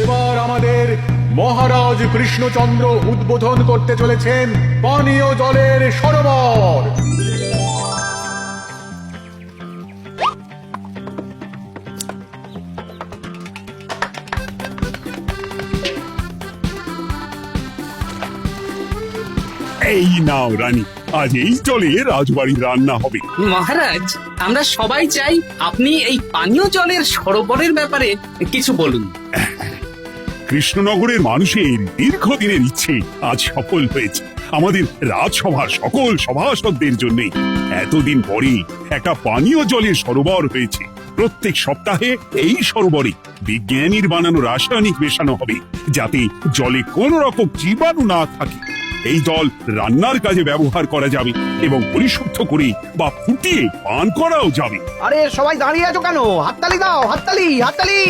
এবার আমাদের মহারাজ কৃষ্ণচন্দ্র উদ্বোধন করতে চলেছেন পানীয় জলের সরোবর। এই নাও রানী, আজ এই জলে রাজবাড়ির রান্না হবে। মহারাজ, আমরা সবাই চাই আপনি এই পানীয় জলের সরোবরের ব্যাপারে কিছু বলুন। কৃষ্ণনগরের মানুষের দীর্ঘদিনের ইচ্ছে আজ সফল হয়েছে। আমাদের রাজসভার সকল সভাসদদের জন্য এতদিন পরে একটা পানীয় জলের সরোবর হয়েছে। প্রত্যেক সপ্তাহে এই সরোবরে বিজ্ঞানীর বানানো রাসায়নিক মেশানো হবে, যাতে জলে কোনো রকম জীবাণু না থাকে। এই জল রান্নার কাজে ব্যবহার করা যাবে এবং পরিশুদ্ধ করে বা ফুটিয়ে পান করাও যাবে। আরে সবাই দাঁড়িয়ে আছো কেন? হাততালি দাও, হাততালি, হাততালি।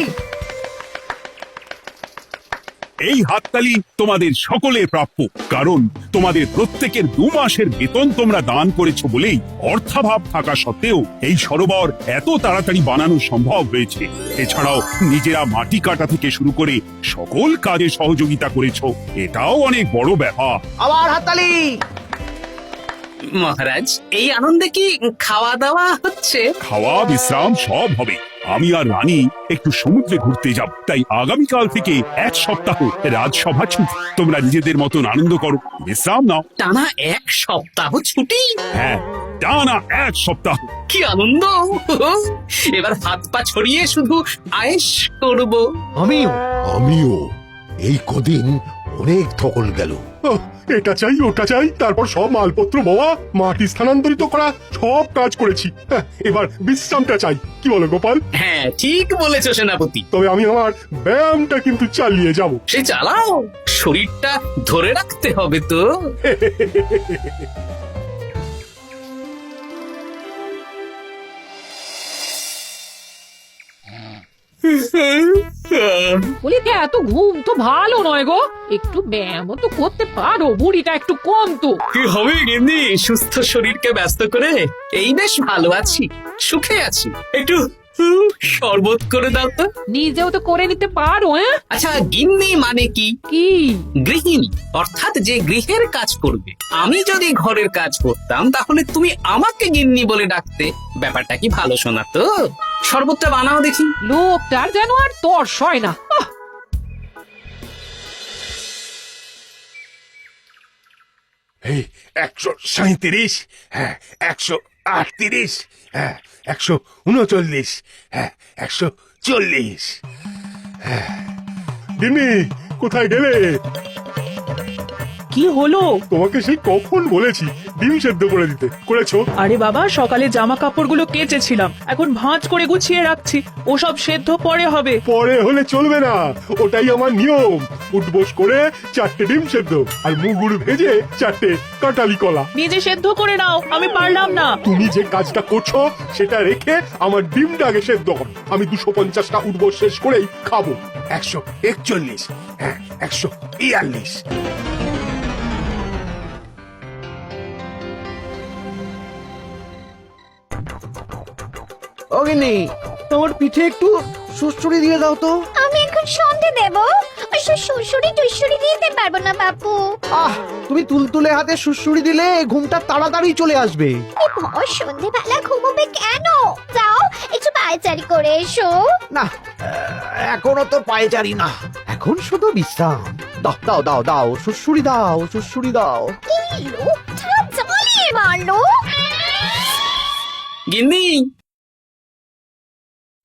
এই হাততালি তোমাদের সকলের প্রাপ্য, কারণ তোমাদের প্রত্যেকের 2 মাসের বেতন তোমরা দান করেছো বলেই অর্থাভাব থাকা সত্ত্বেও এই সরোবর এত তাড়াতাড়ি বানানো সম্ভব হয়েছে। এছাড়াও নিজেরা মাটি কাটা থেকে শুরু করে সকল কাজে সহযোগিতা করেছো, এটাও অনেক বড় ব্যাপার। আবার হাততালি। মহারাজ, এই আনন্দে কি খাওয়া দাওয়া হচ্ছে? খাওয়া বিশ্রাম সব হবে। আমি আর রানী একটু সমুদ্রে ঘুরতে যাব, তাই আগামীকাল থেকে 1 সপ্তাহ রাজসভা ছুটি। তোমরা নিজেদের মতন আনন্দ করো, বিশ্রাম নাও। টানা 1 সপ্তাহ ছুটি? হ্যাঁ, টানা 1 সপ্তাহ। কি আনন্দ! এবার হাত পা ছড়িয়ে শুধু আয়েশ করব। আমিও এই কদিন অনেক ধকল গেল। এটা চাই ওটা চাই, তারপর সব মালপত্র বাবা মাটি স্থানান্তরিত করা সব কাজ করেছি। এবার বিশ্রামটা চাই, কি বলো গোপাল? হ্যাঁ, ঠিক বলেছো সেনাপতি। তবে আমি আমার ব্যায়ামটা কিন্তু চালিয়ে যাব। সে চালাও, শরীরটা ধরে রাখতে হবে তো। বলি এত ঘুম তো ভালো নয় গো, একটু ব্যায়ামও তো করতে পারো, বুড়িটা একটু কম তো। কি হবে গিন্নি, সুস্থ শরীরকে ব্যস্ত করে এই বেশ ভালো আছি, সুখে আছি। একটু শরবত করে দাও তো। নিজেও তো করে নিতে পারো। আচ্ছা, গিন্নি মানে কি? কি? গৃহিণী, অর্থাৎ যে গৃহের কাজ করবে। আমি যদি ঘরের কাজ করতাম তাহলে তুমি আমাকে গিন্নি বলে ডাকতে। ব্যাপারটা কি ভালো শোনা তো? শরবতটা বানাও দেখি। লোকটার যেন আর তর সয় না। এই 137, হ্যাঁ 138, হ্যাঁ 139, হ্যাঁ 140। গিন্নি, কোথায় গেলে? কি হলো? তোমাকে সেই কখন বলেছি ডিম সেদ্ধ করে দিতে, করেছো? আরে বাবা, সকালে জামা কাপড়গুলো কেচেছিলাম, এখন ভাঁজ করে গুছিয়ে রাখছি। ওসব সেদ্ধ পরে হবে। পরে হলে চলবে না, ওটাই আমার নিয়ম। উঠবোস করে 4টে ডিম সেদ্ধ আর মুগুর ভেজে 4টে কাঁঠালি কলা। নিজে সেদ্ধ করে নাও, আমি পারলাম না। তুমি যে কাজটা করছো সেটা রেখে আমার ডিমটা আগে সেদ্ধ করো। আমি 250টা উঠবোস শেষ করেই খাবো। 141, হ্যাঁ 142। ও গিন্নি, তোমার পিঠে একটু সুড়সুড়ি দিয়ে দাও তো। আমি এখন সন্ধে দেব, ওই সুড়সুড়ি টুসুড়ি দিতে পারবো না বাপু। তুমি তুলতুলে হাতে সুড়সুড়ি দিলে ঘুমটা তাড়াতাড়ি চলে আসবে। এই সন্ধেবেলা ঘুমোবে কেন? যাও একটু পায়চারি করে এসো। না, এখনো তো পায়চারি না, এখন শুধু বিশ্রাম। দাও দাও দাও দাও, সুড়সুড়ি দাও, সুড়সুড়ি দাও। এই লোকটা জ্বালিয়ে মারলো। গিন্নি,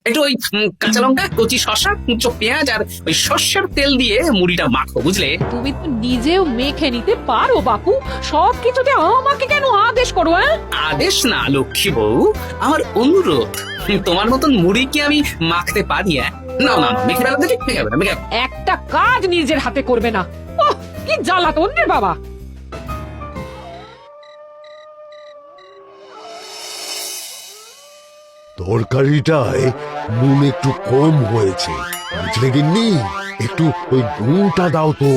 একটু ওই কাঁচা লঙ্কা, কচি শসা, কুচো পেঁয়াজ আর ওই সর্ষের তেল দিয়ে মুড়িটা মাখো, বুঝলে? তুমি তো নিজেও মেখে নিতে পারো বাপু, সব কিছুতে আমাকে কেন আদেশ করো? আদেশ না লক্ষ্মী বউ, আমার অনুরোধ। তোমার মতন মুড়ি কি আমি মাখতে পারি? না না না, মেখে ফেলা দেখি, মেখে ফেলা, মেখে ফেলা। একটা কাজ নিজের হাতে করবে না। ওহ, কি জ্বালাতন রে বাবা। তরকারিটায় নুন একটু কম হয়েছে, বুঝলে গিন্নি? একটু ওই নুনটা দাও তো।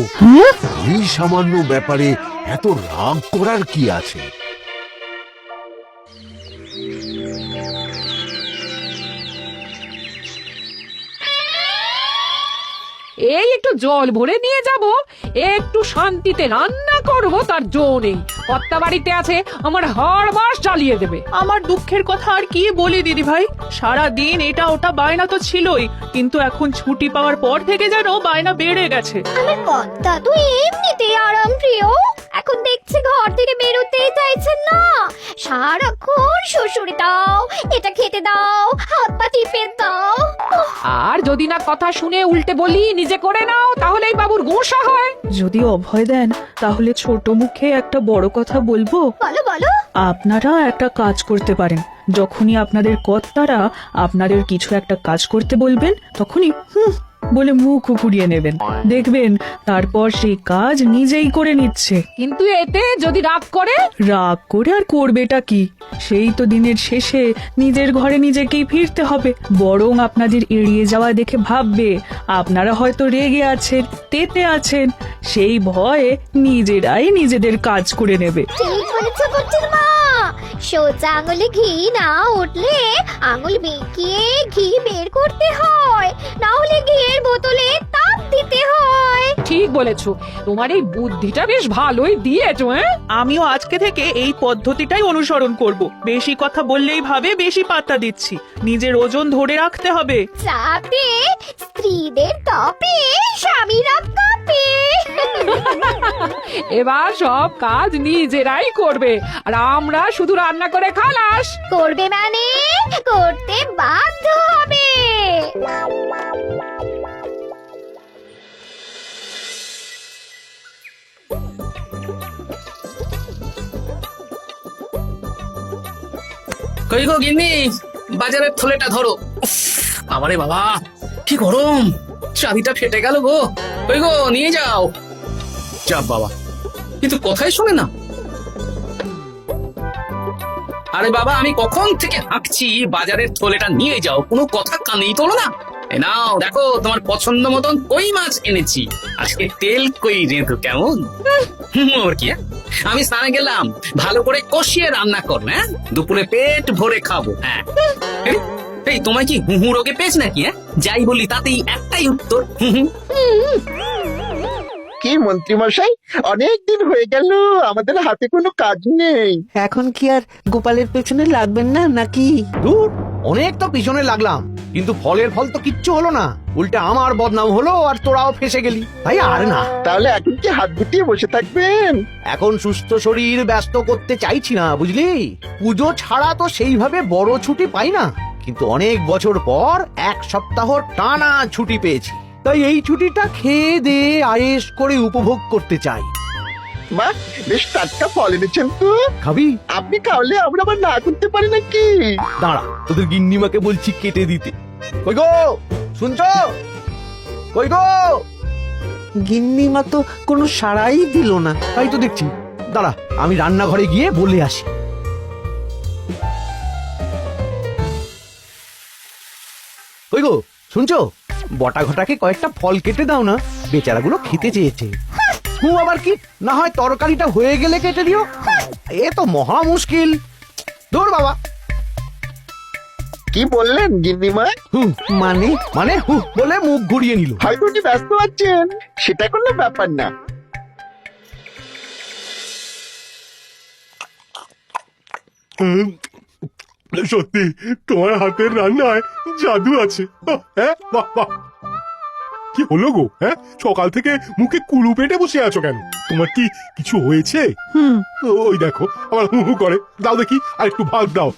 এই সামান্য ব্যাপারে এত রাগ করার কি আছে? এই একটু জল ভরে নিয়ে যাব, একটু শান্তিতে রান্না করব তার জো নেই। কর্তা বাড়িতে আছে, আমার হাড় মাস জ্বালিয়ে দেবে। আমার দুঃখের কথা আর কি বলি দিদি ভাই, সারা দিন এটা ওটা বায়না তো ছিলই, কিন্তু এখন ছুটি পাওয়ার পর থেকে যেন বায়না বেড়ে গেছে। আমার কর্তা তো এমনিতেই আরাম প্রিয়, এখন দেখছি ঘর থেকে বেরোতেই চাইছেন না। সারাক্ষণ শ্বশুরে দাও, এটা খেতে দাও, হাত পা টিপে দাও। আর যদি না কথা শুনে উল্টে বলি নিজে করে নাও, তাহলেই বাবুর গোসা হয়। যদি অভয় দেন তাহলে ছোট মুখে একটা বড় কথা বলবো। বলো বলো। আপনারা একটা কাজ করতে পারেন, যখনই আপনাদের কর্তারা আপনাদের কিছু একটা কাজ করতে বলবেন তখনই হুম বলে মুখ ঘুরিয়ে নেবেন, দেখবেন তারপর সেই কাজ নিজেই করে নিচ্ছে। কিন্তু এতে যদি রাগ করে? রাগ করে আর করবেটা কি, সেই তো দিনের শেষে নিজের ঘরে নিজেকেই ফিরতে হবে। বরং আপনাদের এড়িয়ে যাওয়া দেখে ভাববে আপনারা হয়তো রেগে আছেন, তেতে আছেন, সেই ভয়ে নিজেরাই নিজেদের কাজ করে নেবে। ঠিক বলেছো কর্তার মা, সোজা আঙুলে ঘি না উঠলে আঙুল বেঁকিয়ে ঘি বের করতে হয়, না হলে ঘিয়ের বোতলে তাপ দিতে হয়। ঠিক বলেছো, তোমার এই বুদ্ধিটা বেশ ভালোই দিয়েছো। আমিও আজকে থেকে এই পদ্ধতিটাই অনুসরণ করব। বেশি কথা বললেই ভাবে বেশি পাত্তা দিচ্ছি, নিজের ওজন ধরে রাখতে হবে, যাতে স্ত্রীদের তপে স্বামীরা কাঁপে। এবার সব কাজ নিজেরাই করবে, আর আমরা শুধু রান্না করে খালাস। করবে মানে করতে বাধ্য হবে। কই গো গিন্নি, বাজারের থলেটা ধরো। উফ, বাবারে বাবা, কি গরম, চাবিটা ফেটে গেল গো। কই গো, নিয়ে যাও। চাপ বাবা, কিন্তু কথাই শোনে না। আরে বাবা, আমি কখন থেকে হাঁকছি বাজারের থলেটা নিয়ে যাও, কোনো কথা কানেই তোলো না। এ নাও দেখো, তোমার পছন্দ মতন কই মাছ এনেছি, আজকে তেল কই রেঁধো কেমন। ওর কি, আমি স্নানে গেলাম, ভালো করে কষিয়ে রান্না করবে, হ্যাঁ দুপুরে পেট ভরে খাবো। হ্যাঁ এই তোমায় কি হুহু রোগে পেয়েছ নাকি? হ্যাঁ যাই বলি তাতেই একটাই উত্তর, হুহু। কি মন্ত্রী মশাই, অনেক দিন হয়ে গেল আমাদের হাতে কোনো কাজ নেই। এখন কি আর গোপালের পেছনে লাগবেন না নাকি? দূর, অনেক তো পিছনে লাগলাম, কিন্তু ফলের ফল তো কিচ্ছু হলো না, উল্টে আমার বদনাম হলো আর তোরাও ফেসে গেলি। তাই আর না। তাহলে এখন কি হাত গুটিয়ে বসে থাকবেন? এখন সুস্থ শরীর ব্যস্ত করতে চাইছি না, বুঝলি? পুজো ছাড়া তো সেইভাবে বড় ছুটি পাই না, কিন্তু অনেক বছর পর এক সপ্তাহ টানা ছুটি পেয়েছি, তাই এই ছুটিটা খেয়ে দিয়ে আয়েশ করে উপভোগ করতে চাই। বাহ, বেশ টাটকা ফল এনেছেন তো। খাবি? আপনি খাওয়ালে আমরা আবার না করতে পারি নাকি? দাঁড়া, তোদের গিন্নিমাকে বলছি কেটে দিতে। কই গো, শুনছো? কই গো? গিন্নিমা তো কোনো সাড়াই দিল না, তাই তো দেখছি। দাঁড়া, আমি রান্নাঘরে গিয়ে বলে আসি। কই গো, শুনছো? বটা ঘটাকে কয়েকটা ফল কেটে দাও না, বেচারাগুলো খেতে চেয়েছে। হুঁ, আবার কি, না হয় তরকারিটা হয়ে গেলে কেটে দিও। এ তো মহা মুশকিল। দূর বাবা। কি বললেন গিন্নিমা? মানে মানে বলে মুখ ঘুরিয়ে নিল। হয়তো উনি ব্যস্ত আছেন, সেটা কোনো ব্যাপার না। সত্যি তোমার হাতের রান্নায় জাদু আছে। হ্যাঁ, বাহ বাহ। কি হলো গো? হ্যাঁ, সকাল থেকে মুখে কুলু পেটে বসে আছো কেন? তোমার কি কিছু হয়েছে? ওই দেখো আমার হু হু করে। দাও দেখি, আর একটু ভাত দাও।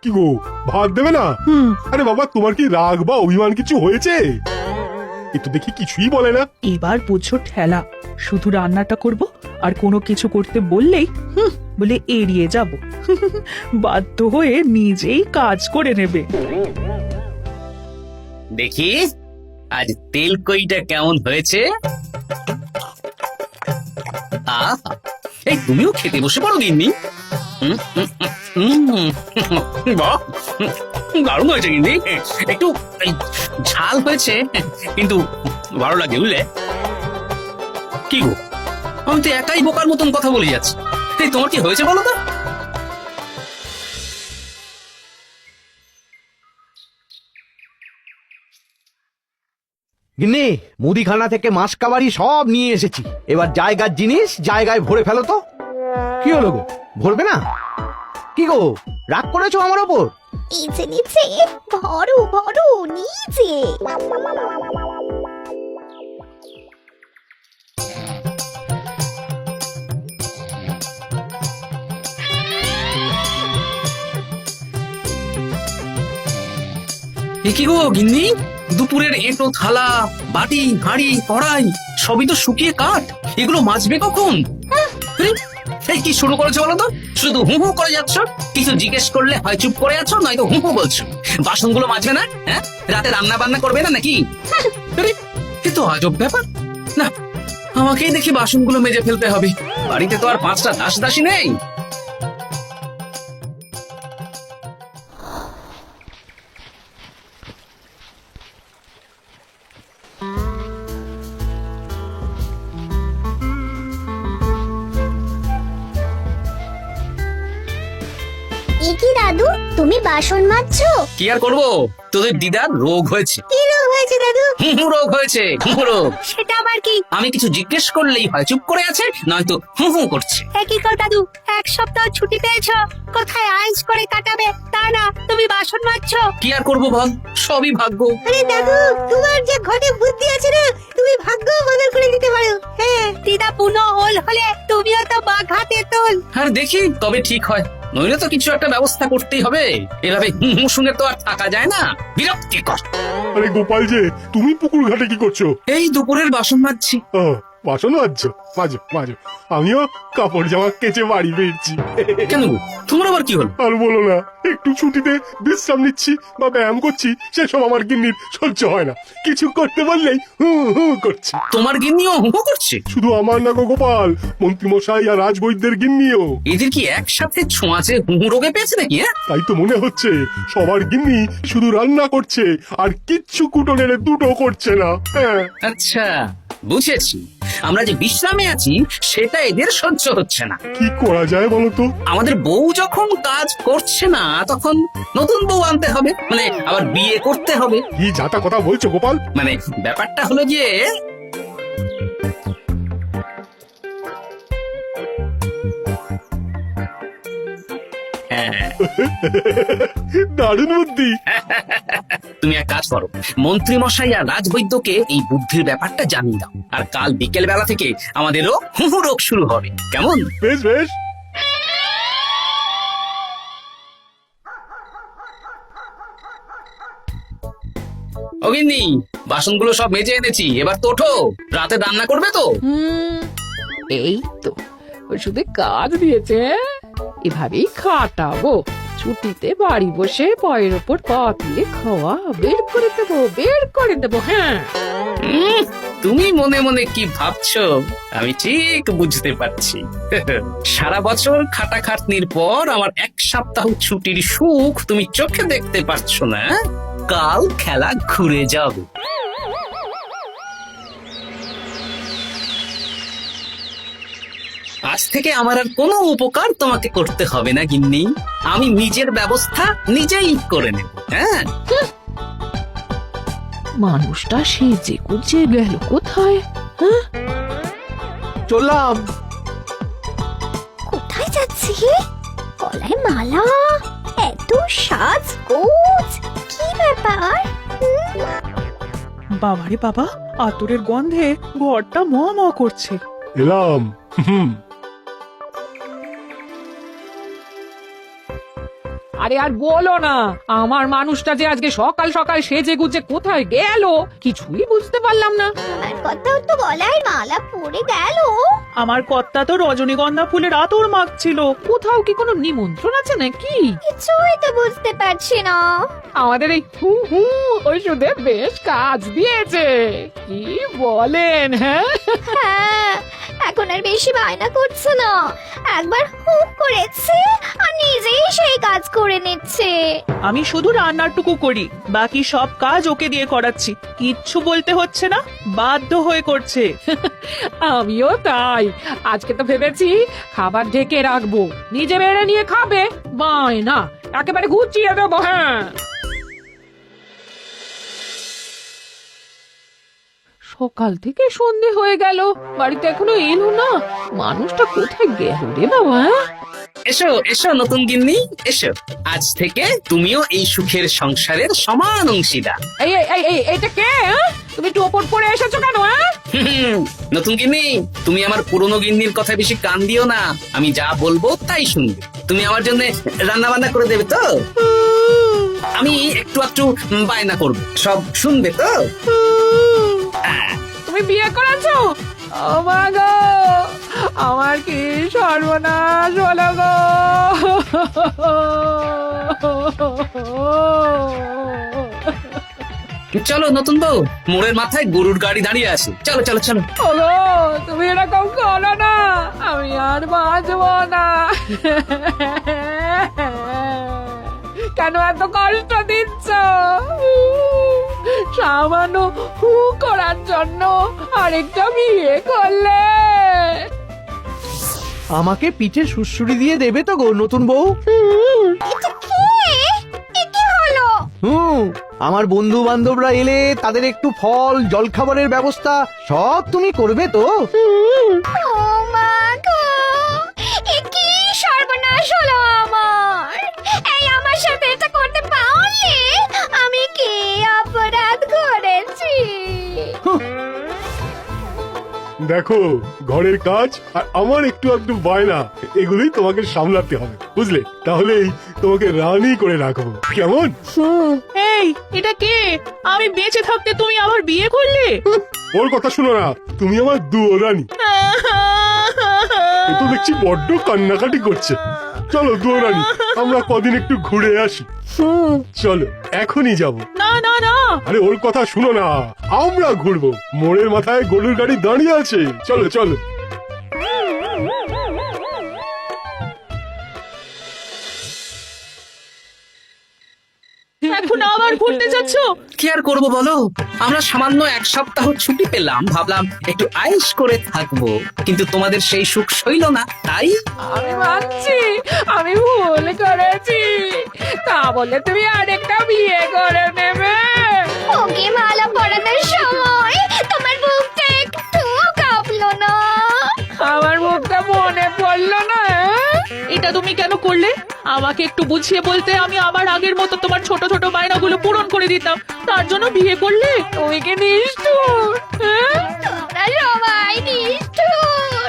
কি গো, ভাত দেবে না? আরে বাবা, তোমার কি রাগ বা অভিমান কিছু হয়েছে? এ তো দেখি কিছুই বলে না। এবার বুঝছো ঠেলা, শুধু রান্নাটা করব আর কোনো কিছু করতে বললেই বলে এড়িয়ে যাব। বাধ্য হয়ে নিজেই কাজ করে নেবে। দেখি আজ তেল কইটা কেমন হয়েছে। আহা, এই তুমিও খেতে বসে পড়ো গিন্নি। বাহ, দারুণ হয়েছে গিন্নি, একটু ঝাল হয়েছে কিন্তু ভালো লাগে বুঝলে। কি গো, আমি তো একাই বোকার মতন কথা বলে যাচ্ছি, এই তোমার কি হয়েছে বলো তো? গিন্নি মুদিখানা থেকে মাসকাবারি সব নিয়ে এসেছি, এবার জায়গার জিনিস জায়গায় ভরে ফেলো তো। কি হলো গো, ভরবে না? কি গো, রাগ করেছো আমার ওপর? নিচে নিচে ভরো ভরো নিচে। এ কি গো গিন্নি, দুপুরের এঁটো থালা বাটি হাঁড়ি কড়াই সবই তো শুকিয়ে কাঠ, এগুলো মাজবে কখন? আরে, এই কি শুরু করেছো বলো তো? শুধু হু হু করে যাচ্ছ, কিছু জিজ্ঞেস করলে হয় চুপ করে আছো নয়তো হু হু বলছো। বাসনগুলো মাজবে না? হ্যাঁ, রাতে রান্না বান্না করবে না নাকি? আরে, এ তো আজব ব্যাপার। না, আমাকেই দেখি বাসনগুলো মেজে ফেলতে হবে, বাড়িতে তো আর 5টা দাস দাসী নেই। এ কি দাদু, তুমি বাসন মাজছো? কি আর করবো, তোদের দিদার রোগ হয়েছে। কি রোগ হয়েছে দাদু? হুহু রোগ হয়েছে, হুহু রোগ। সেটা আবার কি? আমি কিছু জিজ্ঞেস করলেই হয় চুপ করে আছে নয়তো হু হু করছে। কি কর দাদু, 1 সপ্তাহ ছুটি পেয়েছো, কোথায় আইস করে কাটাবে তা না তুমি বাসন মাজছো। কি আর করবো বল, সবই ভাগ্য। আরে দাদু, তোমার যে ঘরে বুদ্ধি আছে না, তুমি ভাগ্য বদল করে দিতে পারো। হ্যাঁ, দিদা পুনঃ হল হলে তুমিও তো বাঘ হাতে তোল। আর দেখি তবে ঠিক হয়, নইলে তো কিছু একটা ব্যবস্থা করতেই হবে। এভাবে হু হু শুনে তো আর থাকা যায় না, বিরক্তিকর। আরে গোপাল যে, তুমি পুকুর ঘাটে কি করছো? এই দুপুরের বাসন মাজছি। ও, বাসন মাজছো? মাজো মাজো, আমিও কাপড় জামা কেচে বাড়ি ফিরছি। কেন গো, তোমার আবার কি হলো? আর বলো না, একটু ছুটিতে বিশ্রাম নিচ্ছি বা ব্যায়াম করছি, সেসব আমার গিন্নির সহ্য হয় না। কিছু করতে বললেই হু হু করছে। তোমার গিন্নিও হু হু করছে? শুধু আমার না গো গোপাল, মন্ত্রীমশাই আর রাজবৈদ্যের গিন্নিও। এদের কি একসাথে ছোঁয়াচে হু হু রোগে পেয়েছে নাকি? হ্যাঁ, তাই তো মনে হচ্ছে সবার গিন্নি শুধু রান্না করছে আর কিচ্ছু কুটো নেড়ে দুটো করছে না। হ্যাঁ, আচ্ছা বুঝেছি, আমরা যে বিশ্রামে আছি সেটা এদের সহ্য হচ্ছে না। কি করা যায় বলতো? আমাদের বউ যখন কাজ করছে না তখন নতুন বউ আনতে হবে, মানে আবার বিয়ে করতে হবে। কি যাতা কথা বলছো গোপাল? মানে ব্যাপারটা হলো যে হ্যাঁ, দারুণ বুদ্ধি। তুমি এক কাজ করো, মন্ত্রী মশাই আর রাজবৈদ্যকে এই বুদ্ধির ব্যাপারটা জানিয়ে দাও, আর কাল বিকেল বেলা থেকে আমাদেরও হুহু রোগ শুরু হবে, কেমন? বেশ বেশ। অগিন্নি, বাসনগুলো সব মেজে এনেছি, এবার তো ওঠো, রাতে রান্না করবে তো? এই তো ওষুধে কাজ দিয়েছে, এভাবেই খাটাবো। ছুটিতে বাড়ি বসে পায়ের ওপর পা দিয়ে খাওয়া বের করে দেবো, বের করে দেবো। হ্যাঁ, তুমি মনে মনে কি ভাবছো আমি ঠিক বুঝতে পারছি। সারা বছর খাটাখাটনির পর আমার 1 সপ্তাহ ছুটির সুখ তুমি চোখে দেখতে পারছো না, কাল খেলা ঘুরে যাবে। আজ থেকে আমার আর কোনো উপকার তোমাকে করতে হবে না গিন্নি, আমি নিজের ব্যবস্থা নিজেই করে নেব। হ্যাঁ, মানুষটা সেজে গুজে গেল কোথায়? হ্যাঁ, চললাম। কোথায় যাচ্ছি? গলায় মালা, এত সাজগোজ, কি ব্যাপার? বাবারে বাবা, আতরের গন্ধে ঘরটা ম ম করছে। এলাম। আরে আর বলো না, আমার মানুষটা যে আজকে সকাল সকাল সেজে গুজে কোথায় গেল কিছুই বুঝতে পারলাম না। আমার কথাও তো গলায় মালা পড়ে গেল। আমার কর্তা তো রজনীগন্ধা ফুলের আতর মাখছিল। কোথাও কি কোনো নিমন্ত্রণ আছে নাকি? কিছুই তো বুঝতে পারছি না। আমাদের এই হু হু ওষুধে বেশ কাজ দিয়েছে, কি বলেন? হ্যাঁ, হ্যাঁ, এখন আর বেশি বায়না করছে না, একবার হুক করেছে আর নিজেই সেই কাজ করে নিচ্ছে। আমি শুধু রান্নাটুকু করি, বাকি সব কাজ ওকে দিয়ে করাচ্ছি, কিচ্ছু বলতে হচ্ছে না, বাধ্য হয়ে করছে। আমিও তাই। আজকে তো ভেবেছি খাবার ঢেকে রাখবো, নিজে বেড়ে নিয়ে খাবে, বায়না একেবারে গুছিয়ে দেবো। হ্যাঁ, সকাল থেকে সন্ধে হয়ে গেল, বাড়িতে এখনো এলো না। মানুষটা কোথায় গেল রে বাবা? এসো এসো নতুন গিন্নি, এসো। আজ থেকে তুমিও এই সুখের সংসারের সমান অংশীদার। এই এই এই এই এটা কে? তুমি টোপর পরে এসেছো কেন? নতুন গিন্নি, তুমি আমার পুরনো গিন্নির কথা বেশি কান দিও না। আমি যা বলবো তাই শুনবে। তুমি আমার জন্য রান্না বান্না করে দেবে তো? আমি একটু একটু বায়না করব, সব শুনবে তো? তুমি বিয়ে করেছো? ও মা গো, আমার কি সর্বনাশ হলো গো! চলো নতুন বউ, মোড়ের মাথায় গরুর গাড়ি দাঁড়িয়ে আছে, চলো চলো চলো। ওগো, তুমি এরকম করো না, আমি আর বাঁচবো না। কেন এত কষ্ট দিচ্ছ? সামান্য হু করার জন্য আরেকটা বিয়ে করলে? আমাকে পিঠে সুড়সুড়ি দিয়ে দেবে তো গো নতুন বউ? এটা কি? এ কি হলো? আমার বন্ধু বান্ধবরা এলে তাদের একটু ফল জলখাবারের ব্যবস্থা সব তুমি করবে তো? ও মা গো, এ কি সর্বনাশ হলো আমার! এই আমার সাথে এটা করতে পারলে? আমি কি অপরাধ করেছি? দেখো, ঘরের কাজ আর আমার একটু একটু বায়না, এগুলোই তোমাকে সামলাতে হবে, বুঝলে? তাহলেই তোমাকে রানী করে রাখবো, কেমন? এই এটা কে? আমি বেঁচে থাকতে তুমি আবার বিয়ে করলে? ওর কথা শোনো না, তুমি আমার দুয়ো রানী। এ তো দেখছি বড্ড কান্নাকাটি করছে। চলো দুয়ো রানী, আমরা কদিন একটু ঘুরে আসি। চলো, এখনই যাব। না না না, আরে ওর কথা শুনো না, আমরা ঘুরবো। মোড়ের মাথায় গরুর গাড়ি দাঁড়িয়ে আছে, চলো চলো। এখন আবার ঘুরতে যাচ্ছ? কি আর করবো বলো, আমরা সামান্য এক সপ্তাহ ছুটি পেলাম, ভাবলাম একটু আয়েশ করে থাকবো, কিন্তু তোমাদের সেই সুখ সইল না, তাই আমি মানছি আমি ভুল করেছি, তা বলে তুমি আরেকটা বিয়ে করে নেবে? ওকে মালা পরানোর সময় তোমার বুকটা একটু কাঁপলো না? আমার মুখটা মনে পড়লো না? এটা তুমি কেন করলে? আমাকে একটু বুঝিয়ে বলতে আমি আবার আগের মতো তোমার ছোট ছোট বায়নাগুলো পূরণ করে দিতাম। তার জন্য বিয়ে করলে? তুমি কি নিষ্ঠুর? তোমরা সবাই নিষ্ঠুর।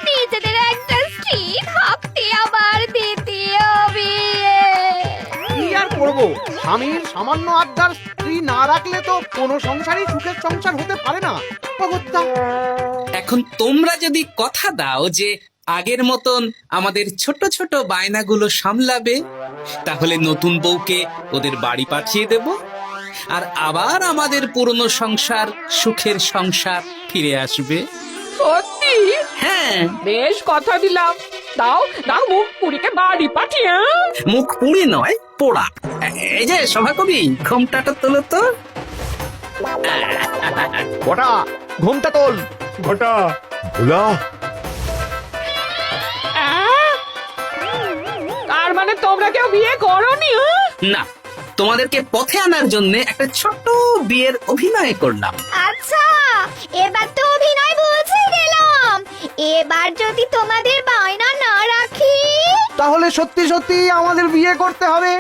নিজেদের একটা স্ত্রী থাকতে আবার দ্বিতীয় বিয়ে। কি আর করবো, স্বামীর সামান্য আবদার স্ত্রী না রাখলে তো কোনো সংসারই সুখের সংসার হতে পারে না। অগত্যা। এখন তোমরা যদি কথা দাও যে আগের মতন আমাদের ছোট ছোট বায়নাগুলো সামলাবে, তাহলে নতুন বউকে ওদের বাড়ি পাঠিয়ে দেব, আর আবার আমাদের পুরনো সংসার, সুখের সংসার ফিরে আসবে। সত্যি? হ্যাঁ, বেশ কথা দিলাম। দাও দাও মুখ পুরীকে বাড়ি পাঠিয়ে। মুখ পুড়ি নয়, পোড়া। এই যে সভাকবি, ঘোমটাটা তোলো তো। ওটা ঘুমটা তোল। ঘটা, ভোলা, তার মানে তোমরা কেউ বিয়ে করোনি? না, তোমাদেরকে পথে আনার জন্য একটা ছোট বিয়ের অভিনয় করলাম। আচ্ছা, এবার তো অভিনয় বুঝে গেলাম। এবার যদি তোমাদের বায়না না রাখি? তাহলে সত্যি সত্যি আমাদের বিয়ে করতে হবে।